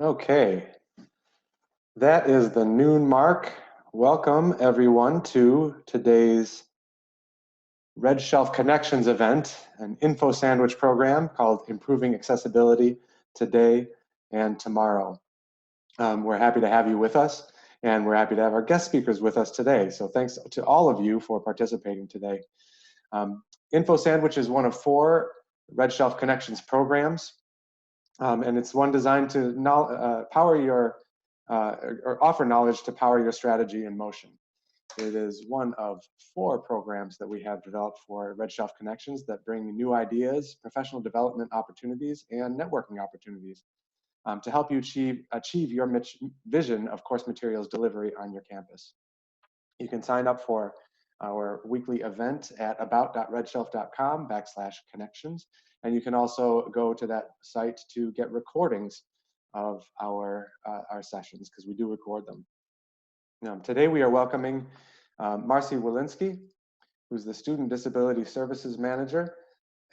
Okay, that is the noon mark. Welcome everyone to today's RedShelf Connections event, an info sandwich program called Improving Accessibility Today and Tomorrow. We're happy to have you with us, and we're happy to have our guest speakers with us today. So thanks to all of you for participating today. Info Sandwich is one of 4 RedShelf Connections programs, and it's one designed to power your or offer knowledge to power your strategy in motion. It is one of 4 programs that we have developed for RedShelf Connections that bring new ideas, professional development opportunities, and networking opportunities to help you achieve your vision of course materials delivery on your campus. You can sign up for our weekly event at about.redshelf.com/connections. And you can also go to that site to get recordings of our sessions, because we do record them. Today we are welcoming Marci Wolinsky, who's the Student Disability Services Manager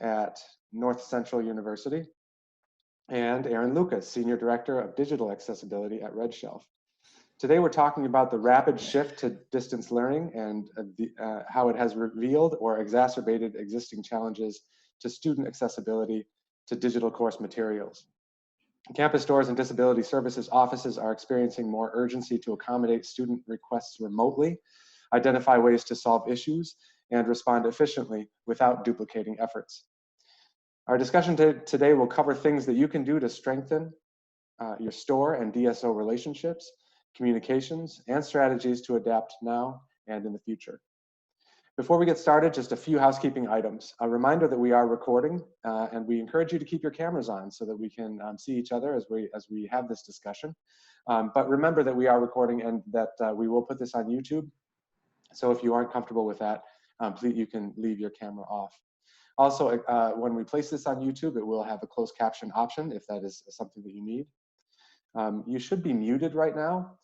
at Northcentral University, and Erin Lucas, Senior Director of Digital Accessibility at RedShelf. Today we're talking about the rapid shift to distance learning and how it has revealed or exacerbated existing challenges to student accessibility to digital course materials. Campus stores and disability services offices are experiencing more urgency to accommodate student requests remotely, identify ways to solve issues, and respond efficiently without duplicating efforts. Our discussion today will cover things that you can do to strengthen your store and DSO relationships, communications, and strategies to adapt now and in the future. Before we get started, just a few housekeeping items. A reminder that we are recording, and we encourage you to keep your cameras on so that we can see each other as we have this discussion. But remember that we are recording and that we will put this on YouTube. So if you aren't comfortable with that, please, you can leave your camera off. Also, when we place this on YouTube, it will have a closed caption option if that is something that you need. You should be muted right now,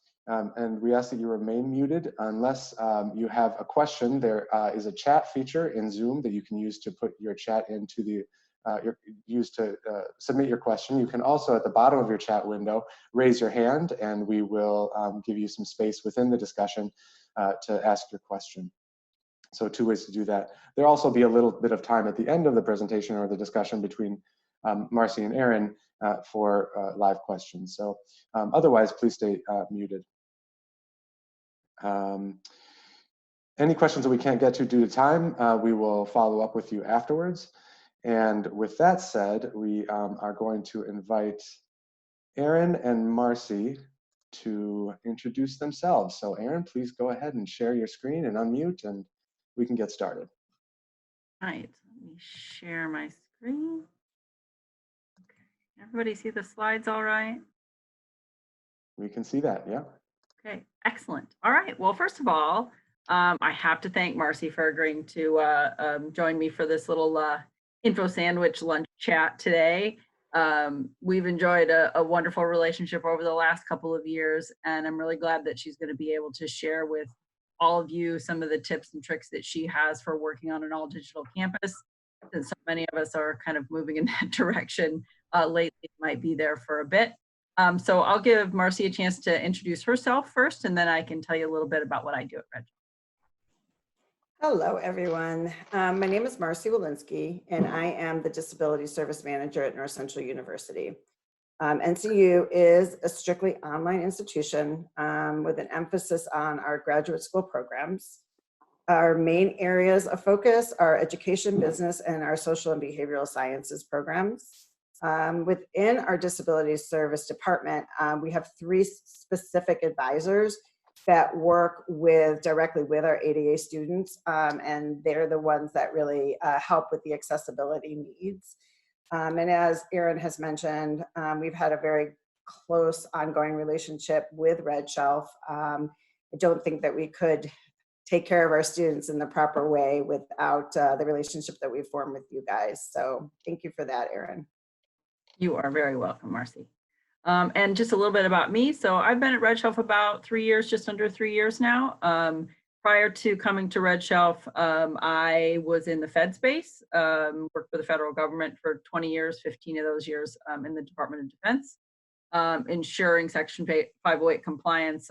and we ask that you remain muted unless you have a question. There is a chat feature in Zoom that you can use to put your chat into the, submit your question. You can also, at the bottom of your chat window, raise your hand, and we will give you some space within the discussion to ask your question. So 2 ways to do that. There'll also be a little bit of time at the end of the presentation or the discussion between Marci and Erin for live questions. So otherwise, please stay muted. Any questions that we can't get to due to time, we will follow up with you afterwards. And with that said, we are going to invite Erin and Marci to introduce themselves. So Erin, please go ahead and share your screen and unmute, and we can get started. All right, let me share my screen. Okay, everybody see the slides all right? We can see that, yeah. Okay, excellent. All right, well, first of all, I have to thank Marci for agreeing to join me for this little info sandwich lunch chat today. We've enjoyed a wonderful relationship over the last couple of years, and I'm really glad that she's going to be able to share with all of you some of the tips and tricks that she has for working on an all digital campus. Since so many of us are kind of moving in that direction lately, might be there for a bit. So I'll give Marci a chance to introduce herself first, and then I can tell you a little bit about what I do at RedShelf. Hello, everyone. My name is Marci Wolinsky, and I am the Disability Service Manager at Northcentral University. NCU is a strictly online institution with an emphasis on our graduate school programs. Our main areas of focus are education, business, and our social and behavioral sciences programs. Within our disability service department, we have 3 specific advisors that work directly with our ADA students, and they're the ones that really help with the accessibility needs. And as Erin has mentioned, we've had a very close ongoing relationship with RedShelf. I don't think that we could take care of our students in the proper way without the relationship that we form with you guys. So thank you for that, Erin. You are very welcome, Marci. And just a little bit about me. So I've been at RedShelf about 3 years, just under 3 years now. Prior to coming to RedShelf, I was in the Fed space, worked for the federal government for 20 years, 15 of those years in the Department of Defense. ensuring Section 508 compliance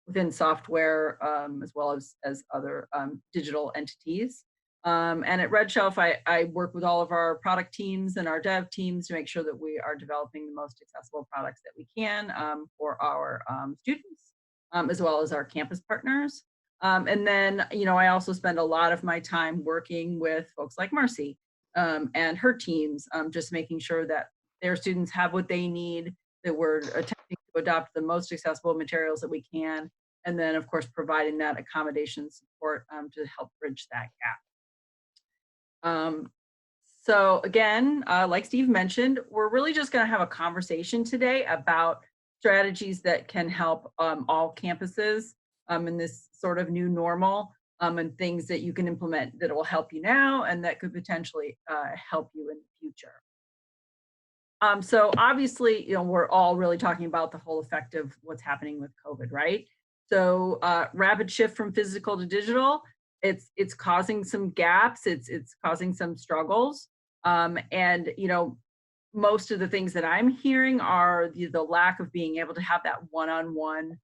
within software as well as other digital entities. And at RedShelf, I work with all of our product teams and our dev teams to make sure that we are developing the most accessible products that we can for our students, as well as our campus partners. And then, I also spend a lot of my time working with folks like Marci and her teams, just making sure that their students have what they need, that we're attempting to adopt the most accessible materials that we can, and then, of course, providing that accommodation support to help bridge that gap. So again, like Steve mentioned, we're really just going to have a conversation today about strategies that can help all campuses in this sort of new normal, and things that you can implement that will help you now and that could potentially help you in the future. So obviously, we're all really talking about the whole effect of what's happening with COVID, right? So rapid shift from physical to digital, it's causing some gaps, it's causing some struggles. And most of the things that I'm hearing are the lack of being able to have that one-on-one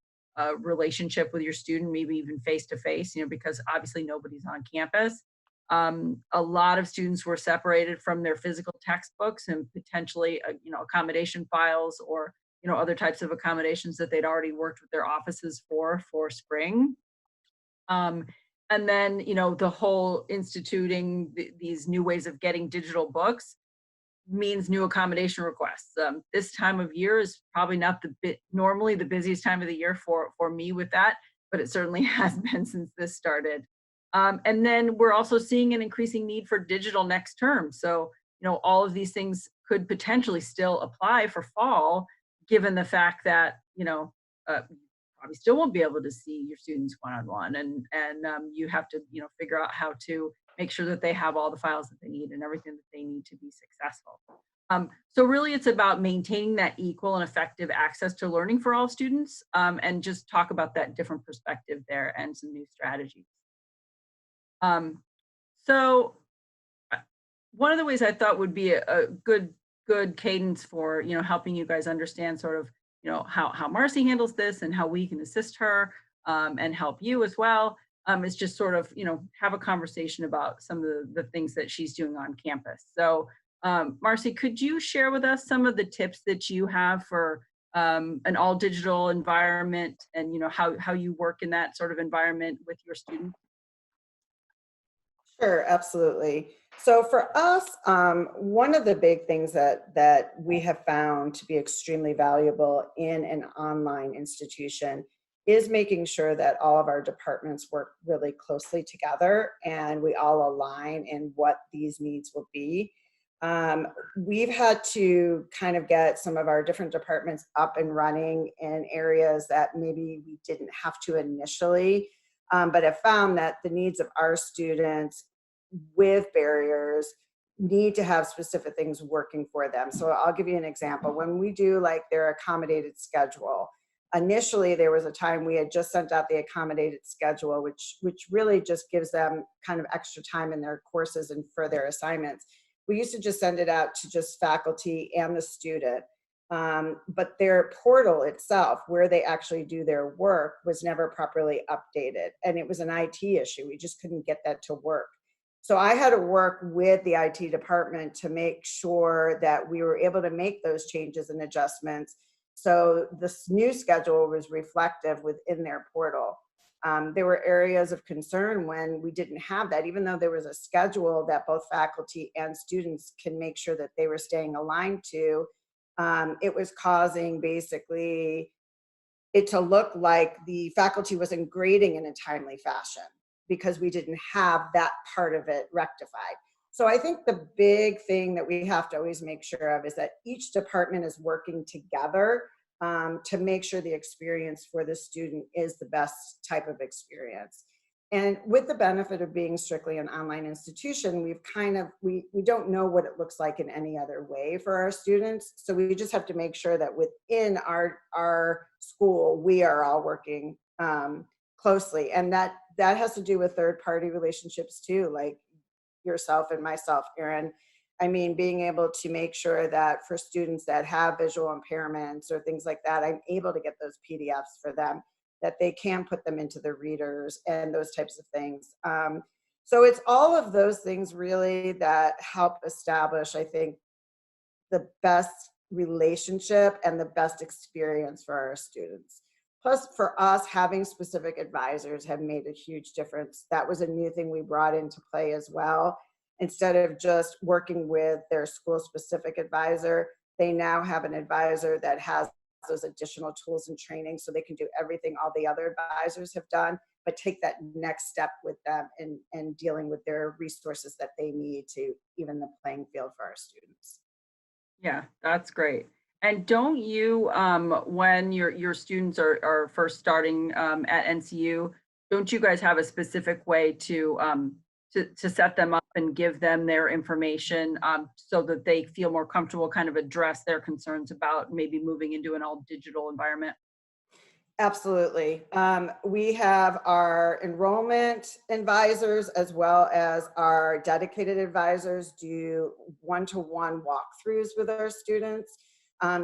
relationship with your student, maybe even face-to-face, because obviously nobody's on campus. A lot of students were separated from their physical textbooks and potentially, accommodation files or, other types of accommodations that they'd already worked with their offices for spring. And then, the whole instituting these new ways of getting digital books means new accommodation requests. This time of year is probably not normally the busiest time of the year for me with that, but it certainly has been since this started. And then we're also seeing an increasing need for digital next term. So, all of these things could potentially still apply for fall, given the fact that, probably still won't be able to see your students one-on-one, and you have to figure out how to make sure that they have all the files that they need and everything that they need to be successful. So really it's about maintaining that equal and effective access to learning for all students, and just talk about that different perspective there and some new strategies. So one of the ways I thought would be a good cadence for helping you guys understand sort of how Marci handles this and how we can assist her and help you as well, is just sort of have a conversation about some of the things that she's doing on campus. So Marci, could you share with us some of the tips that you have for an all digital environment and how you work in that sort of environment with your students? Sure, absolutely. So for us, one of the big things that we have found to be extremely valuable in an online institution is making sure that all of our departments work really closely together and we all align in what these needs will be. We've had to kind of get some of our different departments up and running in areas that maybe we didn't have to initially, but have found that the needs of our students with barriers need to have specific things working for them. So I'll give you an example. When we do like their accommodated schedule, initially there was a time we had just sent out the accommodated schedule, which really just gives them kind of extra time in their courses and for their assignments. We used to just send it out to just faculty and the student. But their portal itself, where they actually do their work, was never properly updated. And it was an IT issue. We just couldn't get that to work. So I had to work with the IT department to make sure that we were able to make those changes and adjustments. So this new schedule was reflective within their portal. There were areas of concern when we didn't have that, even though there was a schedule that both faculty and students can make sure that they were staying aligned to. It was causing basically it to look like the faculty wasn't grading in a timely fashion because we didn't have that part of it rectified. So I think the big thing that we have to always make sure of is that each department is working together to make sure the experience for the student is the best type of experience. And with the benefit of being strictly an online institution, we don't know what it looks like in any other way for our students. So we just have to make sure that within our school, we are all working closely. And that has to do with third-party relationships too, like yourself and myself, Erin. I mean, being able to make sure that for students that have visual impairments or things like that, I'm able to get those PDFs for them, that they can put them into the readers and those types of things. So it's all of those things really that help establish, I think, the best relationship and the best experience for our students. Plus, for us, having specific advisors have made a huge difference. That was a new thing we brought into play as well. Instead of just working with their school-specific advisor, they now have an advisor that has those additional tools and training so they can do everything all the other advisors have done, but take that next step with them and dealing with their resources that they need to even the playing field for our students. Yeah, that's great. And don't you, when your students are first starting at NCU, don't you guys have a specific way to set them up and give them their information so that they feel more comfortable, kind of address their concerns about maybe moving into an all digital environment? Absolutely. We have our enrollment advisors as well as our dedicated advisors do one-to-one walkthroughs with our students.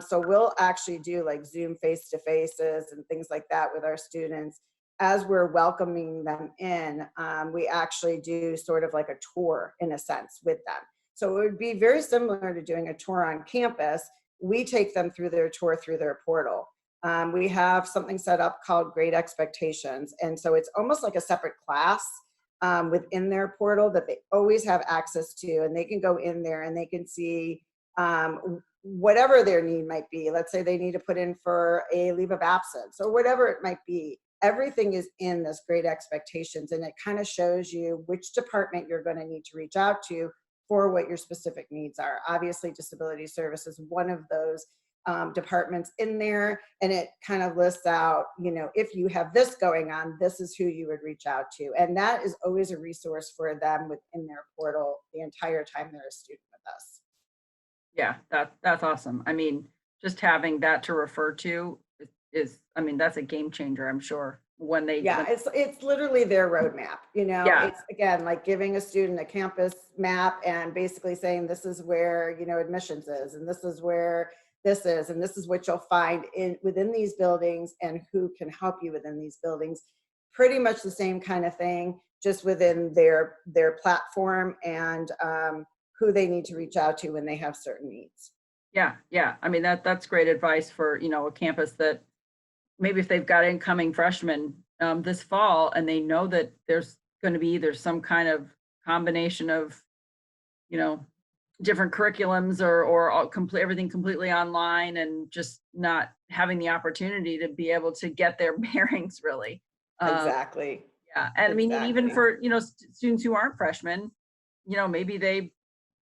So we'll actually do like Zoom face-to-faces and things like that with our students. As we're welcoming them in, we actually do sort of like a tour in a sense with them. So it would be very similar to doing a tour on campus. We take them through their tour through their portal. We have something set up called Great Expectations. And so it's almost like a separate class within their portal that they always have access to. And they can go in there and they can see whatever their need might be. Let's say they need to put in for a leave of absence or whatever it might be. Everything is in this Great Expectations. And it kind of shows you which department you're going to need to reach out to for what your specific needs are. Obviously, disability service is one of those departments in there, and it kind of lists out, you know, if you have this going on, this is who you would reach out to. And that is always a resource for them within their portal the entire time they're a student with us. Yeah, that's awesome. I mean, just having that to refer to is, I mean, that's a game changer, I'm sure, when they, Yeah, it's literally their roadmap. You know, yeah, it's again like giving a student a campus map and basically saying this is where, you know, admissions is, and this is where this is, and this is what you'll find within these buildings and who can help you within these buildings. Pretty much the same kind of thing, just within their platform and who they need to reach out to when they have certain needs. yeah. I mean, that's great advice for, you know, a campus that maybe if they've got incoming freshmen this fall and they know that there's going to be either some kind of combination of, you know, different curriculums or everything completely online and just not having the opportunity to be able to get their bearings really. Exactly. Yeah, and I mean, even for, you know, students who aren't freshmen, you know, maybe they,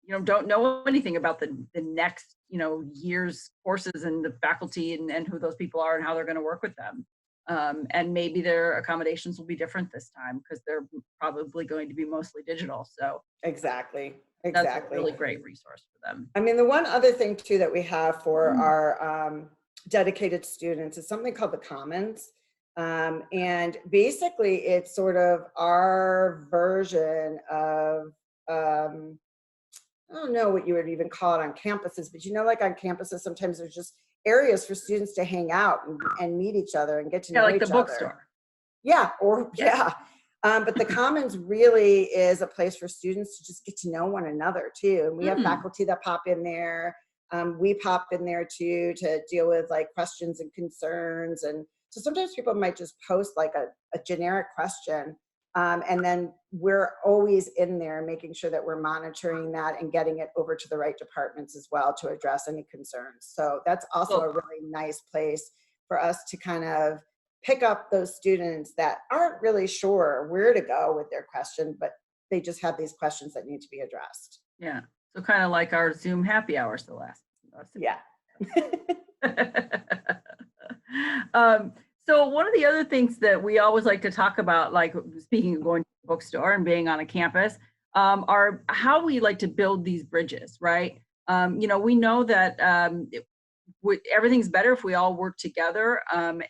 you know, don't know anything about the next, you know, year's courses and the faculty and who those people are and how they're going to work with them. And maybe their accommodations will be different this time because they're probably going to be mostly digital. So Exactly. that's a really great resource for them. I mean, the one other thing too that we have for our dedicated students is something called the Commons. And basically it's sort of our version of, I don't know what you would even call it on campuses, but you know, like on campuses, sometimes there's just areas for students to hang out and meet each other and get to know like each the bookstore. other. Yeah, or yeah. But the Commons really is a place for students to just get to know one another too. And we have faculty that pop in there. We pop in there too to deal with like questions and concerns. And so sometimes people might just post like a generic question. And then we're always in there making sure that we're monitoring that and getting it over to the right departments as well to address any concerns. So that's also a really nice place for us to kind of pick up those students that aren't really sure where to go with their question, but they just have these questions that need to be addressed. Yeah. So kind of like our Zoom happy hours the last. Yeah. So one of the other things that we always like to talk about, like speaking of going to the bookstore and being on a campus, are how we like to build these bridges, right? You know, we know that everything's better if we all work together.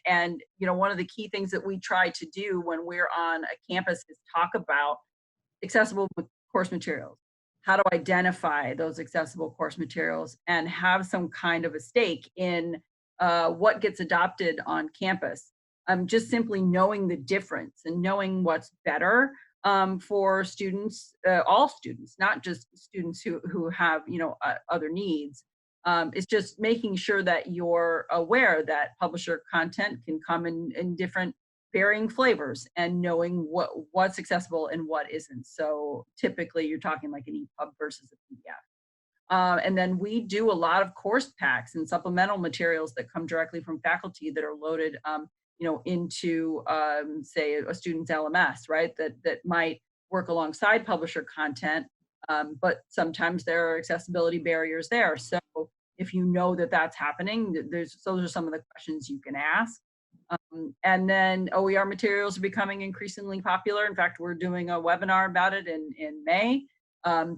And, you know, one of the key things that we try to do when we're on a campus is talk about accessible course materials, how to identify those accessible course materials and have some kind of a stake in what gets adopted on campus. Just simply knowing the difference and knowing what's better for students, all students, not just students who have, you know, other needs. It's just making sure that you're aware that publisher content can come in different varying flavors and knowing what's accessible and what isn't. So typically you're talking like an EPUB versus a PDF. And then we do a lot of course packs and supplemental materials that come directly from faculty that are loaded, you know, into say a student's LMS, right? That might work alongside publisher content, but sometimes there are accessibility barriers there. So if you know that that's happening, those are some of the questions you can ask. And then OER materials are becoming increasingly popular. In fact, we're doing a webinar about it in May,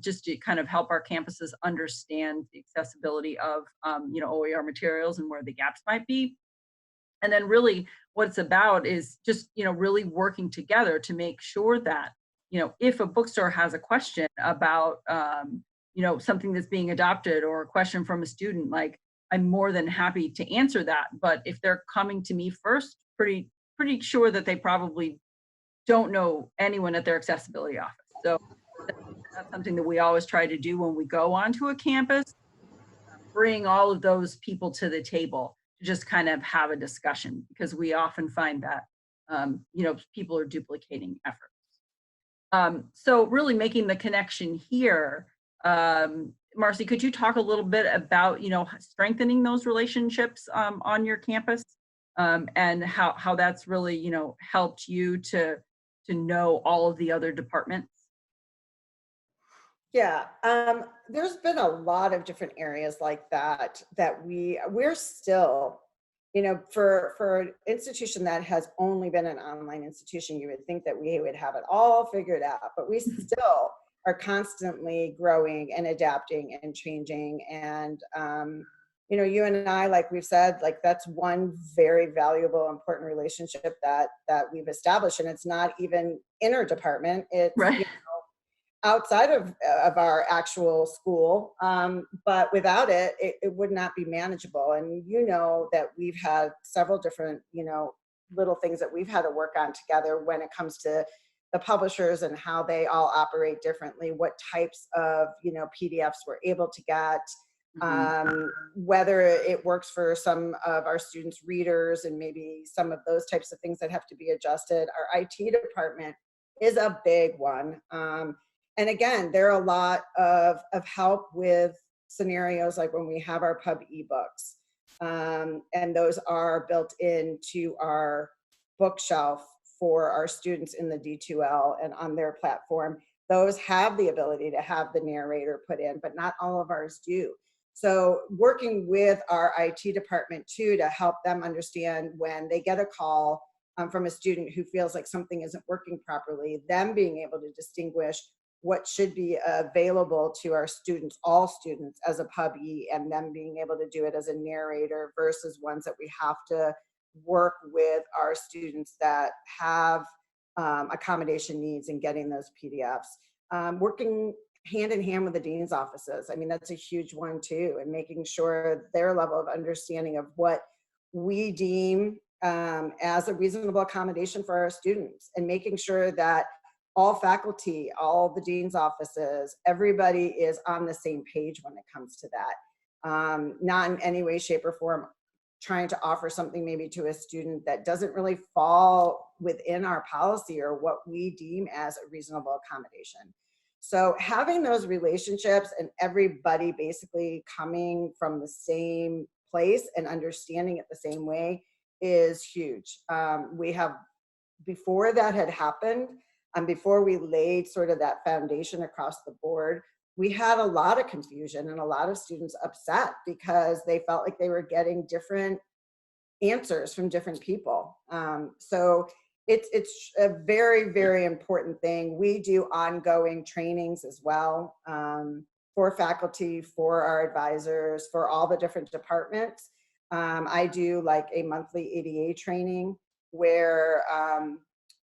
just to kind of help our campuses understand the accessibility of you know, OER materials and where the gaps might be. And then really what it's about is just, you know, really working together to make sure that, you know, if a bookstore has a question about, you know, something that's being adopted or a question from a student, like, I'm more than happy to answer that. But if they're coming to me first, pretty sure that they probably don't know anyone at their accessibility office. So that's something that we always try to do when we go onto a campus, bring all of those people to the table to just kind of have a discussion, because we often find that, you know, people are duplicating efforts. So really making the connection here, Marci, could you talk a little bit about, you know, strengthening those relationships on your campus, and how that's really, you know, helped you to know all of the other departments? Yeah, there's been a lot of different areas like that we're still, you know, for an institution that has only been an online institution, you would think that we would have it all figured out, but we still are constantly growing and adapting and changing. And you know, you and I, like we've said, like that's one very valuable, important relationship that we've established, and it's not even interdepartment. It's Right. outside of our actual school, but without it, it would not be manageable. And you know that we've had several different, you know, little things that we've had to work on together when it comes to the publishers and how they all operate differently, what types of, you know, PDFs we're able to get, whether it works for some of our students' readers, and maybe some of those types of things that have to be adjusted. Our IT department is a big one. And again, there are a lot of help with scenarios like when we have our pub ebooks, and those are built into our bookshelf for our students in the D2L and on their platform. Those have the ability to have the narrator put in, but not all of ours do. So working with our IT department too, to help them understand when they get a call from a student who feels like something isn't working properly, them being able to distinguish what should be available to our students, all students, as a pub-e, and them being able to do it as a narrator versus ones that we have to work with our students that have accommodation needs and getting those PDFs. Working hand in hand with the dean's offices. I mean, that's a huge one too, and making sure their level of understanding of what we deem as a reasonable accommodation for our students, and making sure that all faculty, all the dean's offices, everybody is on the same page when it comes to that. Not in any way, shape, or form trying to offer something maybe to a student that doesn't really fall within our policy or what we deem as a reasonable accommodation. So having those relationships and everybody basically coming from the same place and understanding it the same way is huge. We have, before that had happened, and before we laid sort of that foundation across the board, we had a lot of confusion and a lot of students upset because they felt like they were getting different answers from different people. So it's a very, very important thing. We do ongoing trainings as well, for faculty, for our advisors, for all the different departments. I do like a monthly ADA training where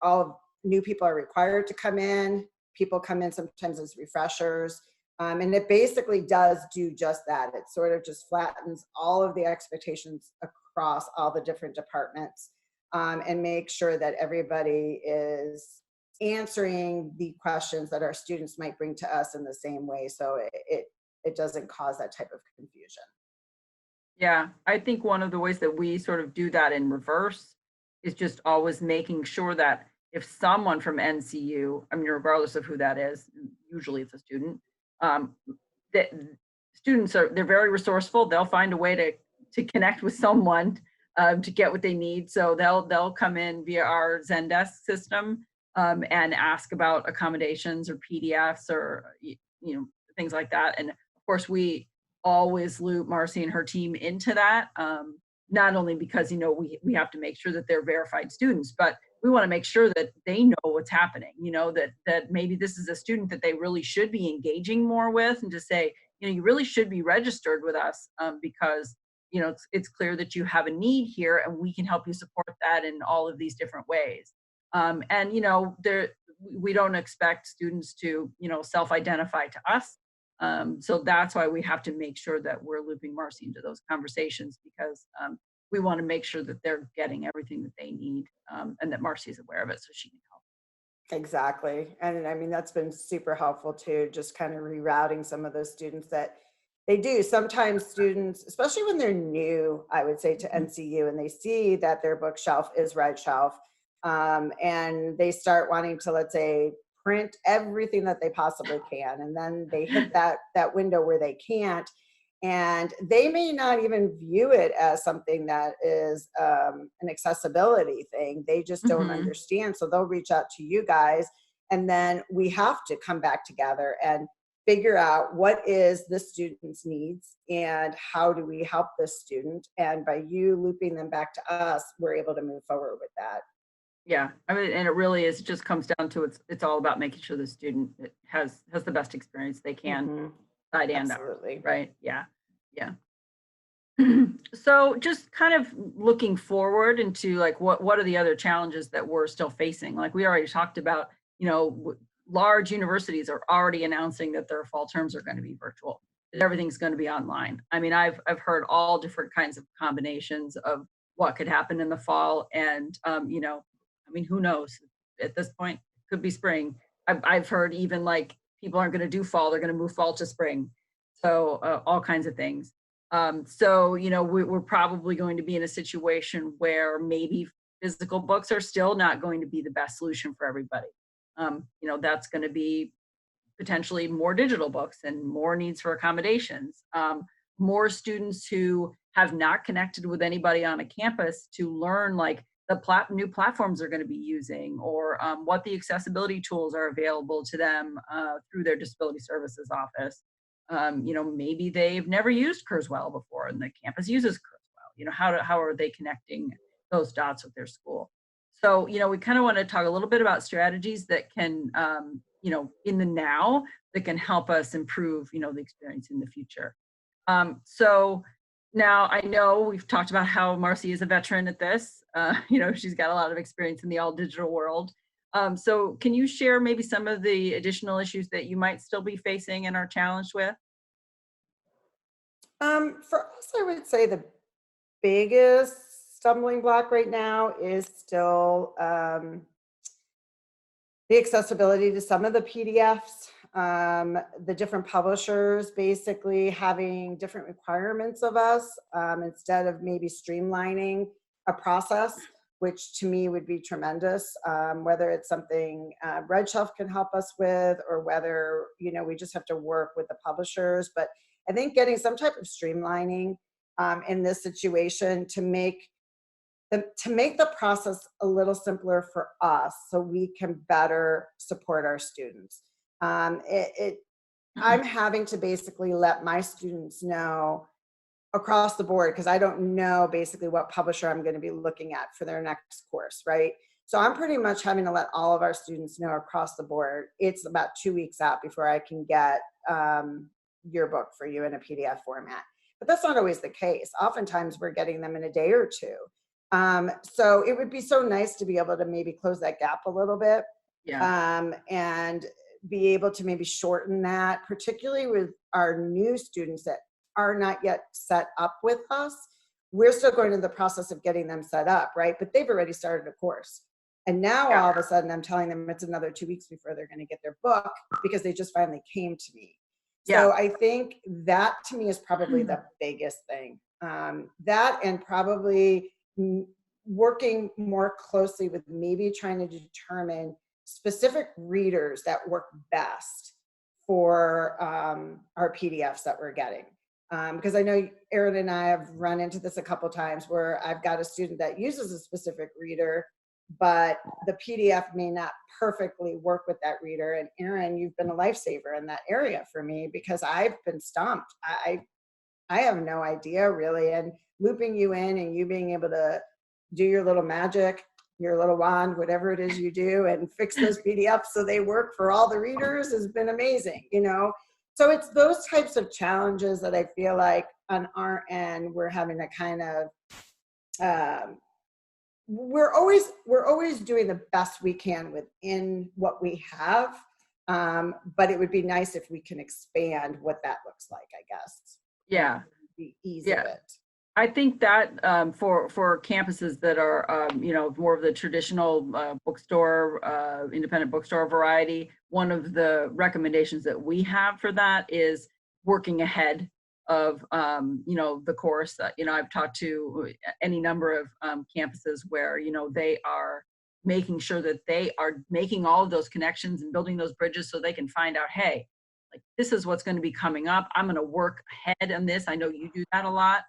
all new people are required to come in. People come in sometimes as refreshers. And it basically does do just that. It sort of just flattens all of the expectations across all the different departments, and make sure that everybody is answering the questions that our students might bring to us in the same way. So it doesn't cause that type of confusion. Yeah, I think one of the ways that we sort of do that in reverse is just always making sure that if someone from NCU, I mean, regardless of who that is, usually it's a student, um, that students they're very resourceful. They'll find a way to connect with someone to get what they need. So they'll come in via our Zendesk system and ask about accommodations or PDFs or things like that. And of course, we always loop Marci and her team into that. Not only because we have to make sure that they're verified students, but we want to make sure that they know what's happening. That maybe this is a student that they really should be engaging more with, and to say, you really should be registered with us because it's clear that you have a need here, and we can help you support that in all of these different ways. And we don't expect students to self-identify to us. So that's why we have to make sure that we're looping Marci into those conversations, because we want to make sure that they're getting everything that they need, and that Marci is aware of it so she can help. Exactly. And I mean, that's been super helpful too, just kind of rerouting some of those students that they do. Sometimes students, especially when they're new, I would say, to NCU, and they see that their bookshelf is RedShelf, and they start wanting to, let's say, print everything that they possibly can, and then they hit that window where they can't, and they may not even view it as something that is an accessibility thing. They just don't understand, so they'll reach out to you guys, and then we have to come back together and figure out what is the student's needs and how do we help this student, and by you looping them back to us, we're able to move forward with that. Yeah, I mean, and it really is, just comes down to it's all about making sure the student has the best experience they can, side and out, Absolutely. right? Yeah. So just kind of looking forward into like what are the other challenges that we're still facing? Like we already talked about, large universities are already announcing that their fall terms are going to be virtual, that everything's going to be online. I mean, I've heard all different kinds of combinations of what could happen in the fall, and I mean, who knows? At this point, it could be spring. I've heard even like people aren't going to do fall; they're going to move fall to spring. So all kinds of things. So we're probably going to be in a situation where maybe physical books are still not going to be the best solution for everybody. That's going to be potentially more digital books and more needs for accommodations. More students who have not connected with anybody on a campus to learn like the new platforms they're going to be using, or what the accessibility tools are available to them through their disability services office. Maybe they've never used Kurzweil before and the campus uses Kurzweil. How are they connecting those dots with their school? So, we kind of want to talk a little bit about strategies that can, in the now, that can help us improve, the experience in the future. So now I know we've talked about how Marci is a veteran at this. She's got a lot of experience in the all digital world. So can you share maybe some of the additional issues that you might still be facing and are challenged with? For us, I would say the biggest stumbling block right now is still the accessibility to some of the PDFs, the different publishers basically having different requirements of us, instead of maybe streamlining a process, which to me would be tremendous, whether it's something RedShelf can help us with, or whether we just have to work with the publishers. But I think getting some type of streamlining in this situation to make the process a little simpler for us, so we can better support our students. I'm having to basically let my students know across the board, because I don't know basically what publisher I'm going to be looking at for their next course, right? So I'm pretty much having to let all of our students know across the board, it's about 2 weeks out before I can get your book for you in a PDF format. But that's not always the case. Oftentimes we're getting them in a day or two. So it would be so nice to be able to maybe close that gap a little bit. Yeah. And be able to maybe shorten that, particularly with our new students that are not yet set up with us. We're still going through the process of getting them set up, right? But they've already started a course. And now all of a sudden I'm telling them it's another 2 weeks before they're going to get their book because they just finally came to me. So I think that to me is probably the biggest thing. That and probably working more closely with maybe trying to determine specific readers that work best for our PDFs that we're getting. Because I know Erin and I have run into this a couple times where I've got a student that uses a specific reader, but the PDF may not perfectly work with that reader. And Erin, you've been a lifesaver in that area for me because I've been stumped. I have no idea really. And looping you in and you being able to do your little magic, your little wand, whatever it is you do, and fix those PDFs so they work for all the readers has been amazing, you know? So it's those types of challenges that I feel like on our end, we're having to kind of, we're always doing the best we can within what we have. But it would be nice if we can expand what that looks like, I guess. Yeah. The ease of it. I think that for campuses that are, you know, more of the traditional bookstore, independent bookstore variety, one of the recommendations that we have for that is working ahead of, you know, the course. You know, I've talked to any number of campuses where, you know, they are making sure that they are making all of those connections and building those bridges so they can find out, hey, like this is what's going to be coming up. I'm going to work ahead on this. I know you do that a lot.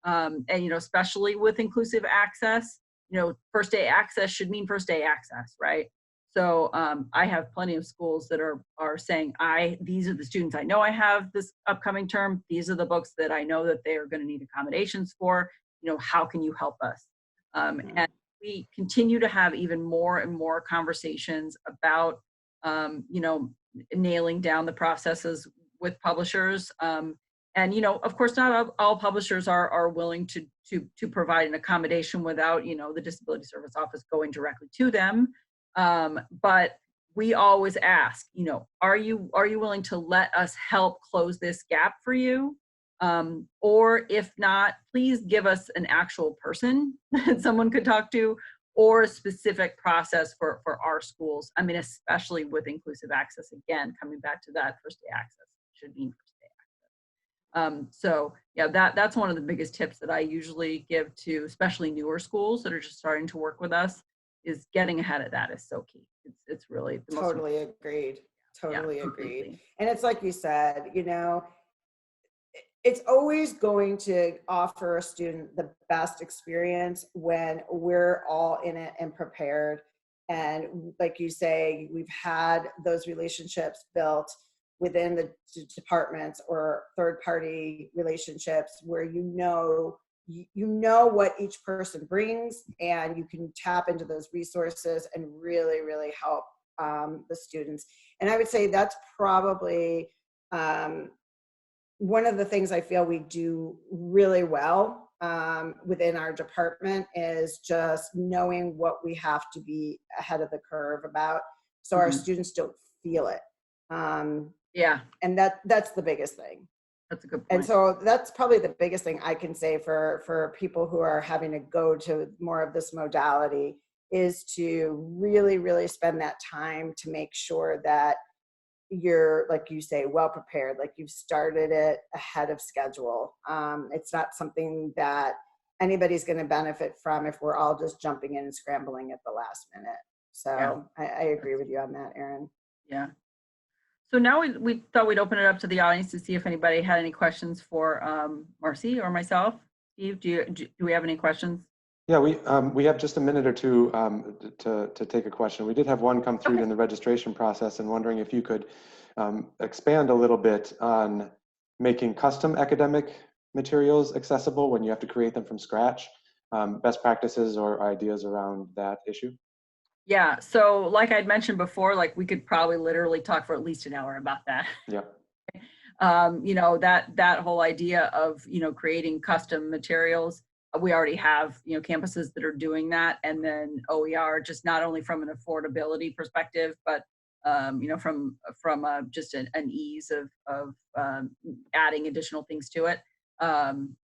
And, you know, especially with inclusive access, you know, first day access should mean first day access, right? So I have plenty of schools that are saying, these are the students I know I have this upcoming term. These are the books that I know that they are going to need accommodations for. You know, how can you help us? And we continue to have even more and more conversations about, you know, nailing down the processes with publishers. And, you know, of course, not all publishers are willing to provide an accommodation without, you know, the Disability Service Office going directly to them. But we always ask, you know, are you willing to let us help close this gap for you? Or if not, please give us an actual person that someone could talk to, or a specific process for our schools. I mean, especially with inclusive access, again, coming back to that first day access should mean first day access. So yeah, that's one of the biggest tips that I usually give to especially newer schools that are just starting to work with us, is getting ahead of that is so key. It's really the most totally agreed. Totally yeah, agreed. completely. And it's like you said, you know, it's always going to offer a student the best experience when we're all in it and prepared. And like you say, we've had those relationships built within the departments or third-party relationships where you know what each person brings, and you can tap into those resources and really, really help the students. And I would say that's probably one of the things I feel we do really well within our department is just knowing what we have to be ahead of the curve about, so our students don't feel it. Yeah, and that's the biggest thing. that's a good point. And so that's probably the biggest thing I can say for people who are having to go to more of this modality, is to really, really spend that time to make sure that you're, like you say, well prepared, like you've started it ahead of schedule. It's not something that anybody's going to benefit from if we're all just jumping in and scrambling at the last minute. So yeah. I agree with you on that, Erin. Yeah. So now we thought we'd open it up to the audience to see if anybody had any questions for Marci or myself. Steve, do we have any questions? Yeah, we have just a minute or two to take a question. We did have one come through in the registration process, and wondering if you could expand a little bit on making custom academic materials accessible when you have to create them from scratch, best practices or ideas around that issue. Yeah, so like I'd mentioned before, like we could probably literally talk for at least an hour about that. Yeah. You know, that whole idea of, you know, creating custom materials. We already have, you know, campuses that are doing that. And then OER, just not only from an affordability perspective, but you know, from just an ease of adding additional things to it,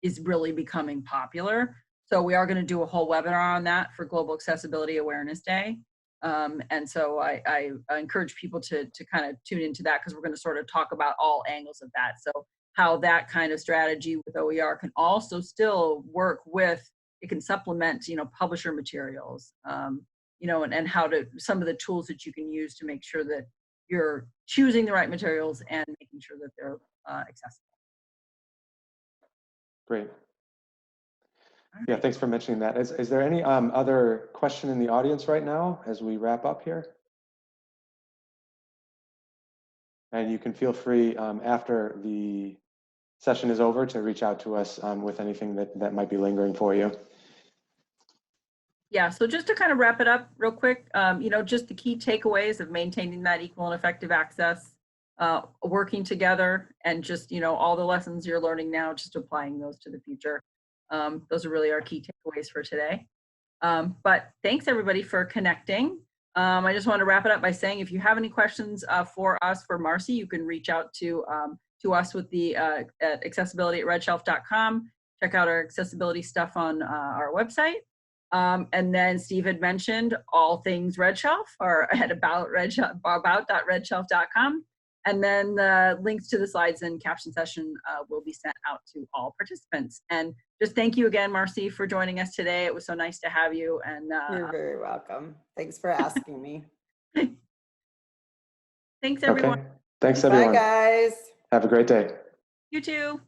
is really becoming popular. So we are going to do a whole webinar on that for Global Accessibility Awareness Day. And so I encourage people to kind of tune into that, because we're going to sort of talk about all angles of that. So how that kind of strategy with OER can also still work with, it can supplement, you know, publisher materials, you know, and how to, some of the tools that you can use to make sure that you're choosing the right materials and making sure that they're accessible. Great. Yeah, thanks for mentioning that. Is there any other question in the audience right now as we wrap up here? And you can feel free after the session is over to reach out to us with anything that might be lingering for you. Yeah, so just to kind of wrap it up real quick, you know, just the key takeaways of maintaining that equal and effective access, working together, and just, you know, all the lessons you're learning now, just applying those to the future. Those are really our key takeaways for today. But thanks everybody for connecting. I just want to wrap it up by saying, if you have any questions for us, for Marci, you can reach out to us with the at accessibility@redshelf.com. Check out our accessibility stuff on our website. And then Steve had mentioned all things RedShelf are at about.redshelf.com. And then the links to the slides and caption session will be sent out to all participants. And just thank you again, Marci, for joining us today. It was so nice to have you. And You're very welcome. Thanks for asking me. Thanks, everyone. Okay. Thanks, everyone. Bye, guys. Have a great day. You too.